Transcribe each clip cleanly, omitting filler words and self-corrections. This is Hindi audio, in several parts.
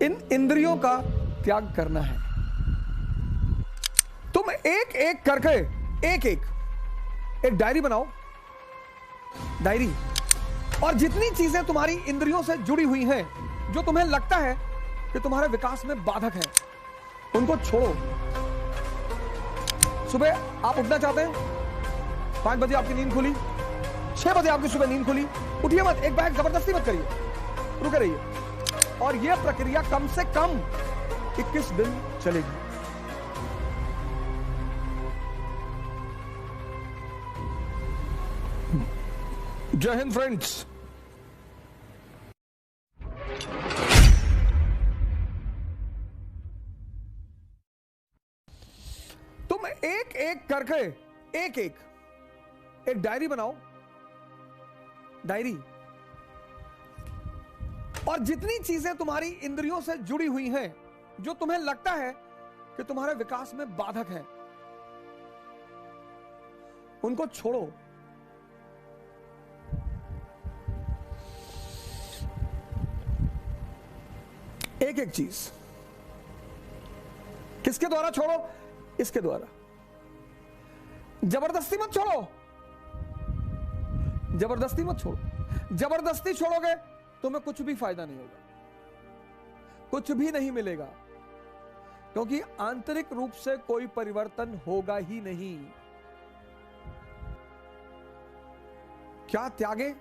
इन इंद्रियों का त्याग करना है। तुम एक एक करके एक डायरी बनाओ, डायरी, और जितनी चीजें तुम्हारी इंद्रियों से जुड़ी हुई हैं, जो तुम्हें लगता है कि तुम्हारे विकास में बाधक है, उनको छोड़ो। सुबह आप उठना चाहते हैं, 5 बजे आपकी नींद खुली, 6 बजे आपकी सुबह नींद खुली, उठिए मत, एक बार जबरदस्ती मत करिए, रुके रहिए, और यह प्रक्रिया कम से कम 21 दिन चलेगी। जय हिंद फ्रेंड्स। तुम एक एक करके एक डायरी बनाओ, डायरी, और जितनी चीजें तुम्हारी इंद्रियों से जुड़ी हुई हैं, जो तुम्हें लगता है कि तुम्हारे विकास में बाधक है, उनको छोड़ो। एक एक चीज। किसके द्वारा छोड़ो? इसके द्वारा। जबरदस्ती मत छोड़ो, जबरदस्ती मत छोड़ो। जबरदस्ती छोड़ोगे तुम्हें कुछ भी फायदा नहीं होगा, कुछ भी नहीं मिलेगा, क्योंकि आंतरिक रूप से कोई परिवर्तन होगा ही नहीं। क्या त्यागे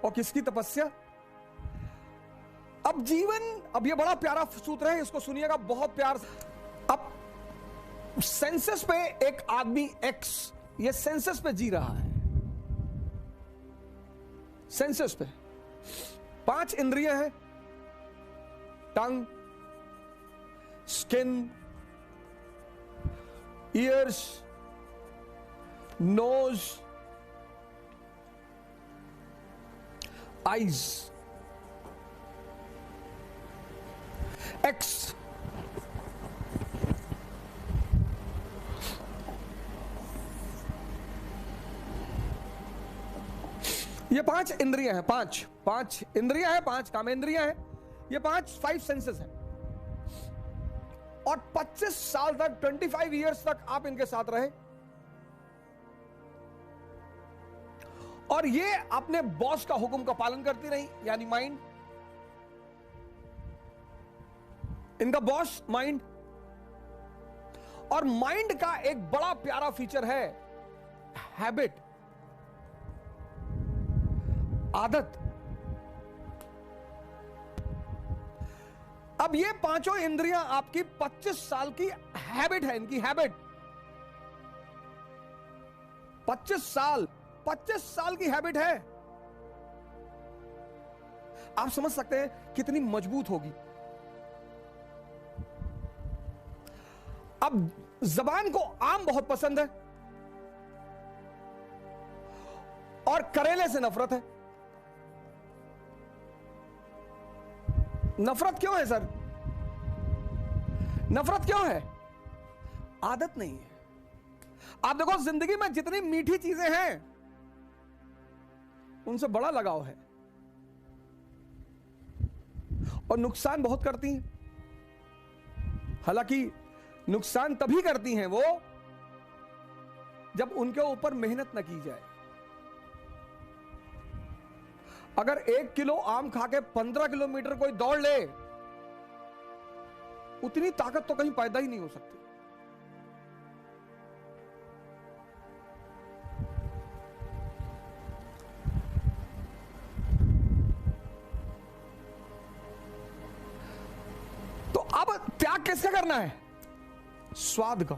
और किसकी तपस्या? अब जीवन, अब ये बड़ा प्यारा सूत्र है, इसको सुनिएगा बहुत प्यार। अब सेंसस पे एक आदमी एक्स, ये सेंसस पे जी रहा है, सेंसस पे 5 इंद्रियां हैं, tongue, skin, ears, nose, eyes, एक्स। ये 5 इंद्रियां हैं, 5 इंद्रियां हैं, 5 कामेंद्रियां हैं, ये 5 सेंसेस हैं। और 25 साल तक, 25 इयर्स तक आप इनके साथ रहे, और ये अपने बॉस का हुक्म का पालन करती रही, यानी माइंड, इनका बॉस माइंड। और माइंड का एक बड़ा प्यारा फीचर है हैबिट, आदत। अब ये 5 इंद्रियां आपकी 25 साल की हैबिट है, इनकी हैबिट। 25 साल की हैबिट है। आप समझ सकते हैं कितनी मजबूत होगी। अब जबान को आम बहुत पसंद है और करेले से नफरत है। नफरत क्यों है सर? नफरत क्यों है? आदत नहीं है। आप देखो, जिंदगी में जितनी मीठी चीजें हैं उनसे बड़ा लगाव है, और नुकसान बहुत करती हैं। हालांकि नुकसान तभी करती हैं वो जब उनके ऊपर मेहनत न की जाए। अगर 1 किलो आम खा के 15 किलोमीटर कोई दौड़ ले, उतनी ताकत तो कहीं पैदा ही नहीं हो सकती। तो अब त्याग किसका करना है? स्वाद का।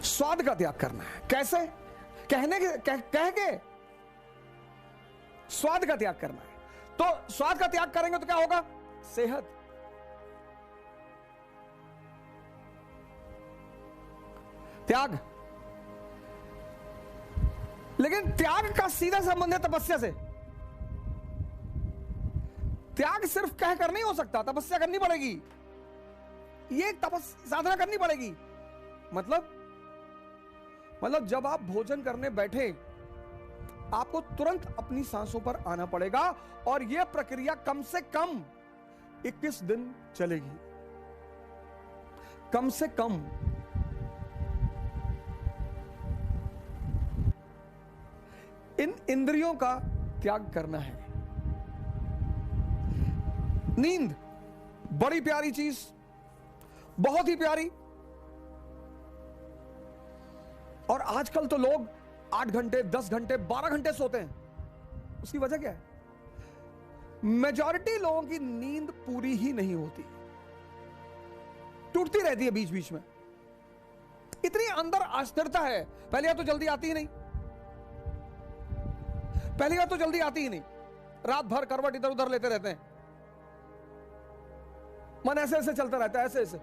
स्वाद का त्याग करना है। कैसे? कह के स्वाद का त्याग करना है। तो स्वाद का त्याग करेंगे तो क्या होगा? सेहत। त्याग। लेकिन त्याग का सीधा संबंध है तपस्या से। त्याग सिर्फ कह कर नहीं हो सकता, तपस्या करनी पड़ेगी। ये साधना करनी पड़ेगी। मतलब जब आप भोजन करने बैठे आपको तुरंत अपनी सांसों पर आना पड़ेगा और यह प्रक्रिया कम से कम 21 दिन चलेगी। कम से कम। इन इंद्रियों का त्याग करना है। नींद बड़ी प्यारी चीज, बहुत ही प्यारी। और आजकल तो लोग 8 घंटे, 10 घंटे, 12 घंटे सोते हैं। उसकी वजह क्या है? मेजॉरिटी लोगों की नींद पूरी ही नहीं होती, टूटती रहती है बीच बीच में। इतनी अंदर अस्थिरता है। पहली बात तो जल्दी आती ही नहीं, पहली बात तो जल्दी आती ही नहीं। रात भर करवट इधर उधर लेते रहते हैं, मन ऐसे ऐसे चलता रहता है, ऐसे ऐसे।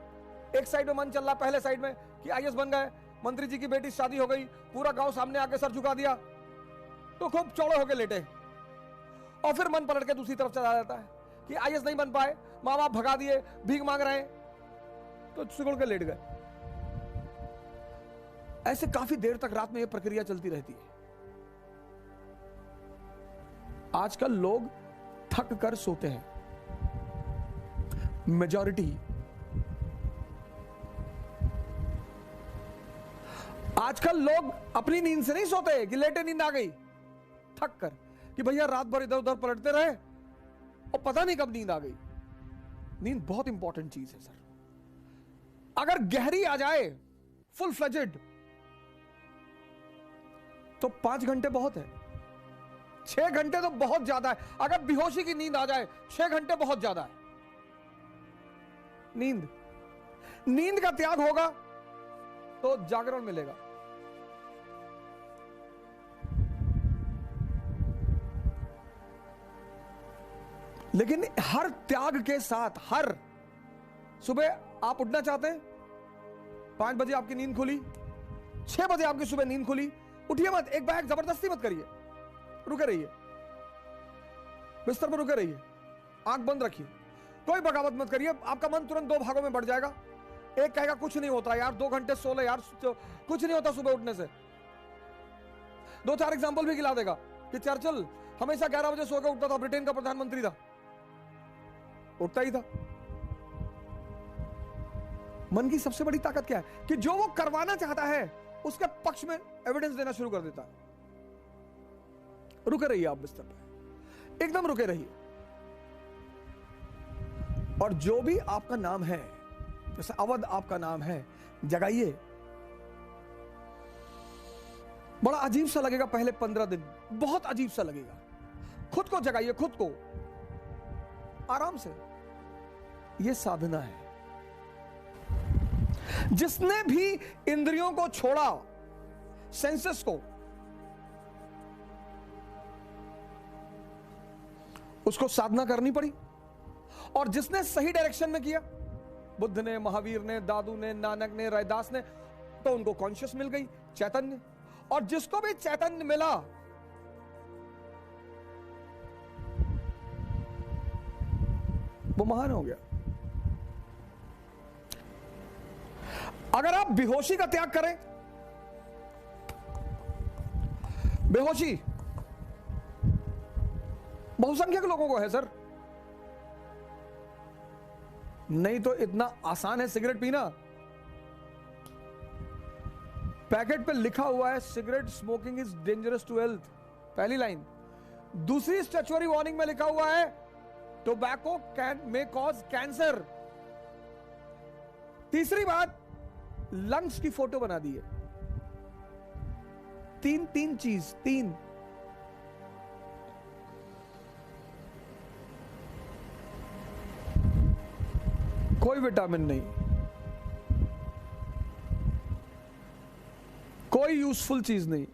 एक साइड में मन चल रहा, पहले साइड में कि आईएएस बन गए, मंत्री जी की बेटी से शादी हो गई, पूरा गांव सामने आके सर झुका दिया, तो खूब चौड़े होके लेटे। और फिर मन पलट के दूसरी तरफ चला जाता है कि आईएएस नहीं बन पाए, मां बाप भगा दिए, भीख मांग रहे हैं, तो सिकुड़ के लेट गए। ऐसे काफी देर तक रात में यह प्रक्रिया चलती रहती है। आजकल लोग थक कर सोते हैं, मेजॉरिटी। आजकल लोग अपनी नींद से नहीं सोते कि लेटे नींद आ गई, थक कर कि भैया रात भर इधर उधर पलटते रहे और पता नहीं कब नींद आ गई। नींद बहुत इंपॉर्टेंट चीज है सर। अगर गहरी आ जाए, फुल फ्लेजेड, तो 5 घंटे बहुत है, 6 घंटे तो बहुत ज्यादा है। अगर बेहोशी की नींद आ जाए, 6 घंटे बहुत ज्यादा है। नींद का त्याग होगा तो जागरण मिलेगा। लेकिन हर त्याग के साथ, हर सुबह आप उठना चाहते हैं, 5 बजे आपकी नींद खुली, 6 बजे आपकी सुबह नींद खुली, उठिए मत, एक बैग जबरदस्ती मत करिए, रुके रहिए, बिस्तर पर रुके रहिए, आंख बंद रखिए, कोई बगावत मत करिए। आपका मन तुरंत 2 भागों में बढ़ जाएगा। एक कहेगा कुछ नहीं होता यार, 2 घंटे सो ले यार, कुछ नहीं होता सुबह उठने से। 2-4 एग्जांपल भी गिला देगा कि चर्चिल हमेशा 11 बजे सो के उठता था, ब्रिटेन का प्रधानमंत्री था, उठता ही था। मन की सबसे बड़ी ताकत क्या है कि जो वो करवाना चाहता है उसके पक्ष में एविडेंस देना शुरू कर देता है। रुके रहिए आप बिस्तर पर, एकदम रुके रहिए। और जो भी आपका नाम है, जैसे अवध आपका नाम है, जगाइए। बड़ा अजीब सा लगेगा पहले 15 दिन, बहुत अजीब सा लगेगा। खुद को जगाइए, खुद को आराम से। यह साधना है। जिसने भी इंद्रियों को छोड़ा, सेंसेस को, उसको साधना करनी पड़ी। और जिसने सही डायरेक्शन में किया, बुद्ध ने, महावीर ने, दादू ने, नानक ने, रैदास ने, तो उनको कॉन्शियस मिल गई, चैतन्य। और जिसको भी चैतन्य मिला, वो महान हो गया। अगर आप बेहोशी का त्याग करें, बेहोशी बहुसंख्यक लोगों को है सर, नहीं तो इतना आसान है सिगरेट पीना। पैकेट पे लिखा हुआ है cigarette smoking is dangerous to health, पहली लाइन। दूसरी स्टैच्यूटरी वार्निंग में लिखा हुआ है tobacco can may cause cancer. तीसरी बात, लंग्स की फोटो बना दी है। तीन चीज, 3। कोई विटामिन नहीं, कोई यूजफुल चीज नहीं।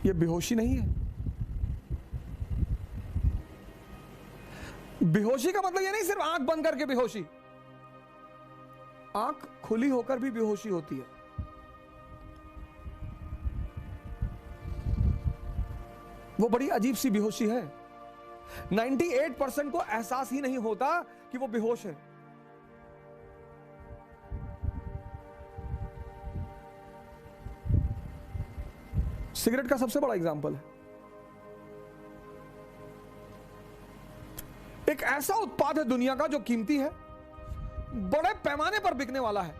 ये बेहोशी नहीं है। बेहोशी का मतलब ये नहीं सिर्फ आंख बंद करके बेहोशी, आंख खुली होकर भी बेहोशी होती है। वो बड़ी अजीब सी बेहोशी है। 98% को एहसास ही नहीं होता कि वो बेहोश है। सिगरेट का सबसे बड़ा एग्जाम्पल है। एक ऐसा उत्पाद है दुनिया का जो कीमती है, बड़े पैमाने पर बिकने वाला है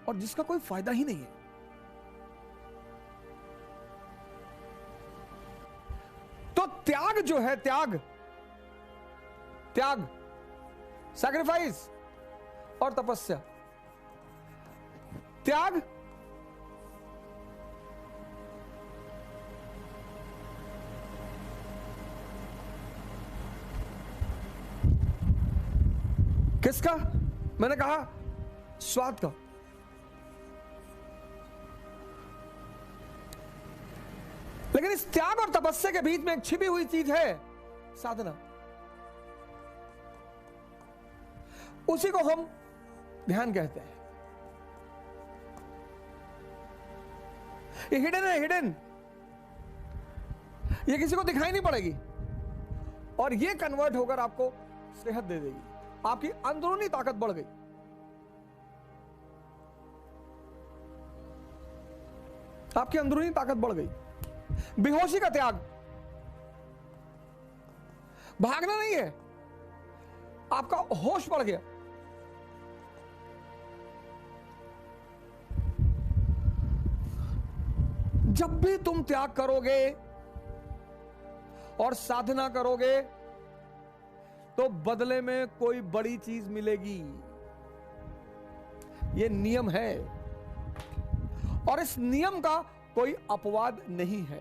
और जिसका कोई फायदा ही नहीं है। तो त्याग जो है, त्याग सैक्रिफाइस और तपस्या, त्याग किसका? मैंने कहा स्वाद का। लेकिन इस त्याग और तपस्या के बीच में एक छिपी हुई चीज है, साधना। उसी को हम ध्यान कहते हैं। ये हिडन है, हिडन। ये किसी को दिखाई नहीं पड़ेगी और ये कन्वर्ट होकर आपको सेहत दे देगी। आपकी अंदरूनी ताकत बढ़ गई। आपकी अंदरूनी ताकत बढ़ गई। बेहोशी का त्याग, भागना नहीं है, आपका होश बढ़ गया। जब भी तुम त्याग करोगे और साधना करोगे तो बदले में कोई बड़ी चीज मिलेगी। यह नियम है और इस नियम का कोई अपवाद नहीं है।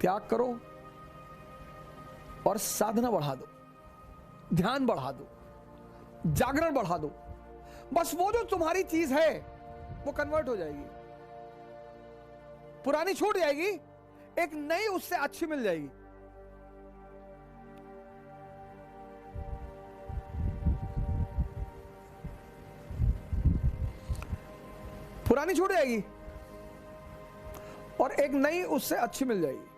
त्याग करो और साधना बढ़ा दो, ध्यान बढ़ा दो, जागरण बढ़ा दो। बस वो जो तुम्हारी चीज है वो कन्वर्ट हो जाएगी। पुरानी छूट जाएगी, एक नई उससे अच्छी मिल जाएगी। पुरानी छूट जाएगी और एक नई उससे अच्छी मिल जाएगी।